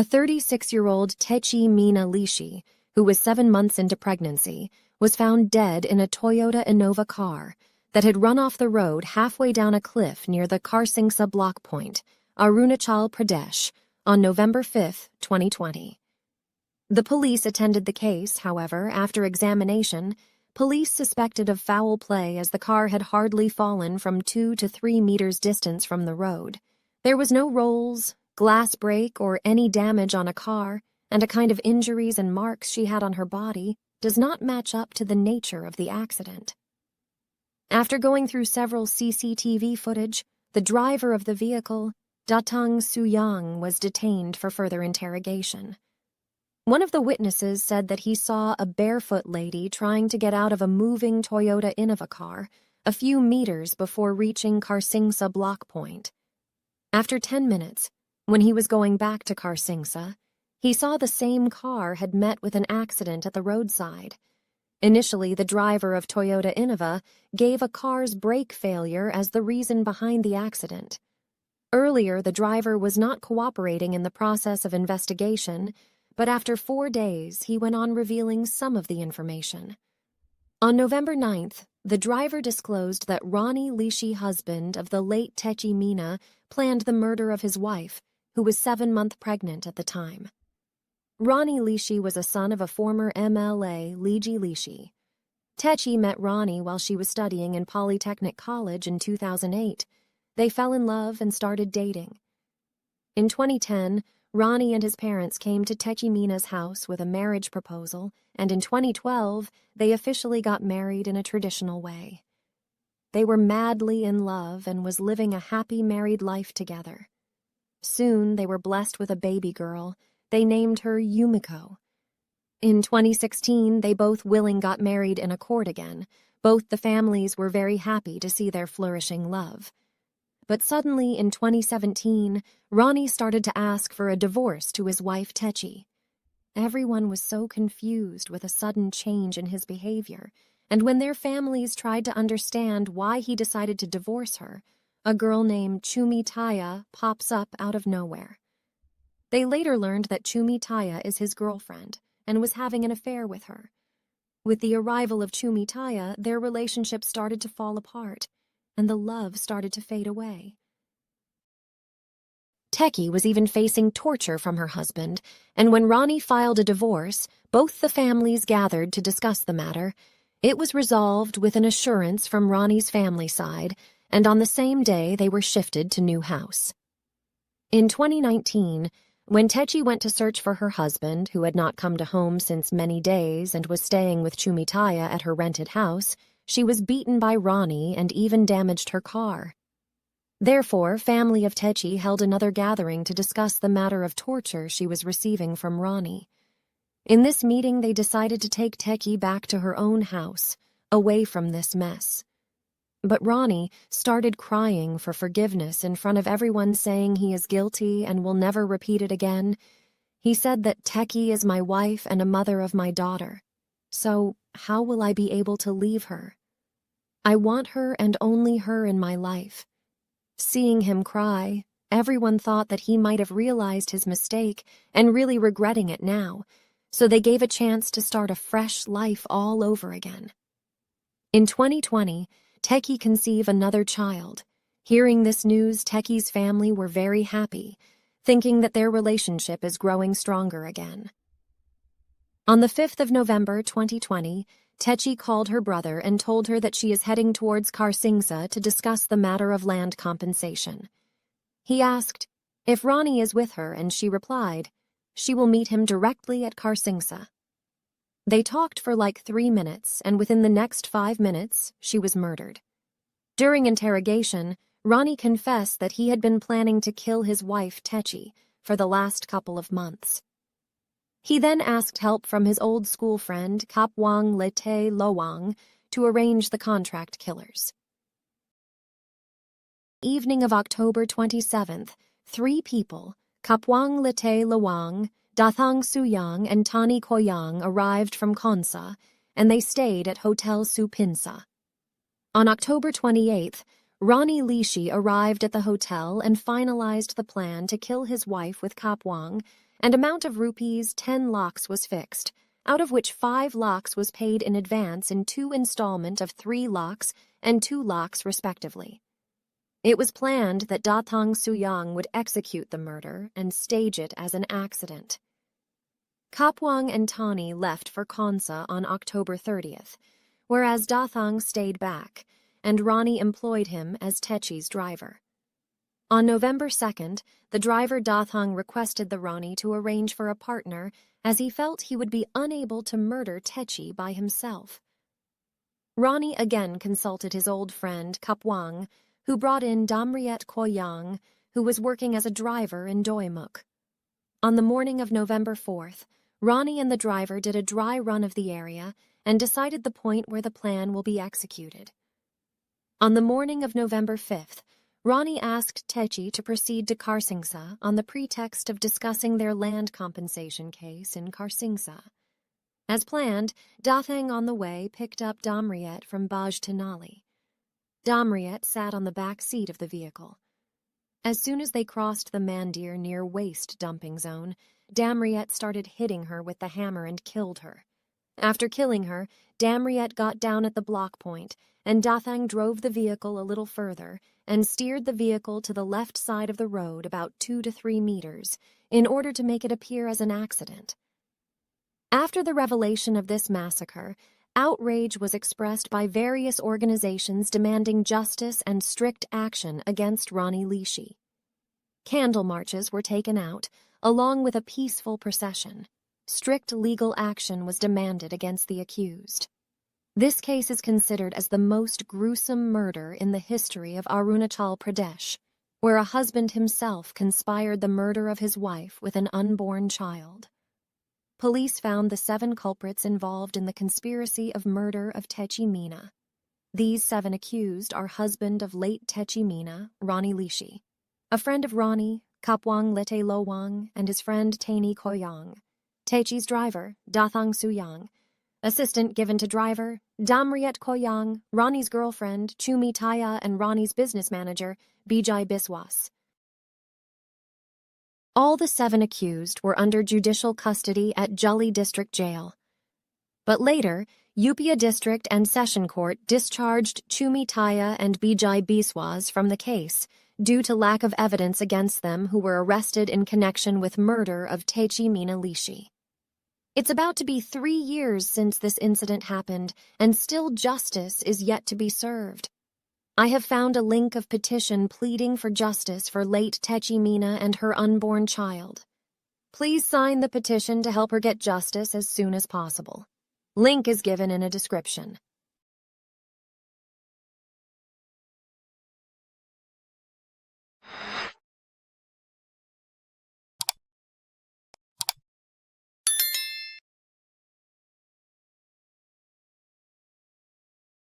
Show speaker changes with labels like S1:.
S1: A 36-year-old Techi Meena Lishi, who was 7 months into pregnancy, was found dead in a Toyota Innova car that had run off the road halfway down a cliff near the Karsingsa block point, Arunachal, Pradesh, on November 5, 2020. The police attended the case, however, after examination. Police suspected of foul play as the car had hardly fallen from 2 to 3 meters distance from the road. There was no rolls, glass break, or any damage on a car, and a kind of injuries and marks she had on her body does not match up to the nature of the accident. After going through several CCTV footage, the driver of the vehicle, Datang Suyang, was detained for further interrogation. One of the witnesses said that he saw a barefoot lady trying to get out of a moving Toyota Innova car a few meters before reaching Karsingsa block point. After 10 minutes, when he was going back to Karsingsa, he saw the same car had met with an accident at the roadside. Initially, the driver of Toyota Innova gave a car's brake failure as the reason behind the accident. Earlier, the driver was not cooperating in the process of investigation, but after 4 days, he went on revealing some of the information. On November 9th, the driver disclosed that Roni Lishi, husband of the late Techi Meena, planned the murder of his wife, who was 7 months pregnant at the time. Roni Lishi was a son of a former MLA, Lishi Lishi. Techi met Roni while she was studying in Polytechnic College in 2008. They fell in love and started dating. In 2010, Roni and his parents came to Techi Meena's house with a marriage proposal, and in 2012, they officially got married in a traditional way. They were madly in love and was living a happy married life together. Soon, they were blessed with a baby girl. They named her Yumiko. In 2016, they both willing got married in accord again. Both the families were very happy to see their flourishing love. But suddenly, in 2017, Roni started to ask for a divorce to his wife Techi. Everyone was so confused with a sudden change in his behavior, and when their families tried to understand why he decided to divorce her, a girl named Chumitaya pops up out of nowhere. They later learned that Chumitaya is his girlfriend and was having an affair with her. With the arrival of Chumitaya, their relationship started to fall apart, and the love started to fade away. Techi was even facing torture from her husband, and when Roni filed a divorce, both the families gathered to discuss the matter. It was resolved with an assurance from Roni's family side, and on the same day they were shifted to new house. In 2019, when Techi went to search for her husband, who had not come to home since many days and was staying with Chumitaya at her rented house, she was beaten by Roni and even damaged her car. Therefore, family of Techi held another gathering to discuss the matter of torture she was receiving from Roni. In this meeting, they decided to take Techi back to her own house, away from this mess. But Roni started crying for forgiveness in front of everyone, saying he is guilty and will never repeat it again. He said that Techi is my wife and a mother of my daughter. So how will I be able to leave her? I want her and only her in my life. Seeing him cry, everyone thought that he might have realized his mistake and really regretting it now, so they gave a chance to start a fresh life all over again. In 2020, Techi conceived another child. Hearing this news, Techi's family were very happy, thinking that their relationship is growing stronger again. On the 5th of November 2020, Techi called her brother and told her that she is heading towards Karsingsa to discuss the matter of land compensation. He asked if Roni is with her, and she replied she will meet him directly at Karsingsa. They talked for like 3 minutes, and within the next 5 minutes, she was murdered. During interrogation, Roni confessed that he had been planning to kill his wife, Techi, for the last couple of months. He then asked help from his old school friend, Kapwang Lete Lowang, to arrange the contract killers. Evening of October 27th, 3 people, Kapwang Lete Lowang, Dathang Suyang, and Tani Koyang, arrived from Konsa, and they stayed at Hotel Supinsa. On October 28th, Roni Lishi arrived at the hotel and finalized the plan to kill his wife with Kapwang and amount of rupees 10 lakhs was fixed, out of which 5 lakhs was paid in advance in 2 installment of 3 lakhs and 2 lakhs respectively. It was planned that Dathang Suyang would execute the murder and stage it as an accident. Kapwang and Tani left for Konsa on October 30th, whereas Dathang stayed back, and Roni employed him as Techi's driver. On November 2nd, the driver Dathang requested the Roni to arrange for a partner as he felt he would be unable to murder Techi by himself. Roni again consulted his old friend Kapwang, who brought in Damriet Koyang, who was working as a driver in Doimuk. On the morning of November 4th, Roni and the driver did a dry run of the area and decided the point where the plan will be executed. On the morning of November 5th, Roni asked Techi to proceed to Karsingsa on the pretext of discussing their land compensation case in Karsingsa. As planned, Dathang on the way picked up Damriet from Baj Tenali. Damriet sat on the back seat of the vehicle. As soon as they crossed the Mandir near waste dumping zone, Damriet started hitting her with the hammer and killed her. After killing her, Damriet got down at the block point, and Dathang drove the vehicle a little further and steered the vehicle to the left side of the road about 2 to 3 meters in order to make it appear as an accident. After the revelation of this massacre, outrage was expressed by various organizations demanding justice and strict action against Roni Lishi. Candle marches were taken out, along with a peaceful procession. Strict legal action was demanded against the accused. This case is considered as the most gruesome murder in the history of Arunachal Pradesh, where a husband himself conspired the murder of his wife with an unborn child. Police found the 7 culprits involved in the conspiracy of murder of Techi Meena. These 7 accused are husband of late Techi Meena, Roni Lishi, a friend of Roni, Kapwang Lete Lowang, and his friend Tani Koyang, Techi's driver, Dathang Suyang, assistant given to driver, Damriet Koyang, Roni's girlfriend, Chumi Taya, and Roni's business manager, Bijay Biswas. All the 7 accused were under judicial custody at Julli District Jail. But later, Upia District and Session Court discharged Chumi Taya and Bijay Biswas from the case due to lack of evidence against them, who were arrested in connection with murder of Techi Meena Lishi. It's about to be 3 years since this incident happened, and still justice is yet to be served. I have found a link of petition pleading for justice for late Techi Meena and her unborn child. Please sign the petition to help her get justice as soon as possible. Link is given in a description.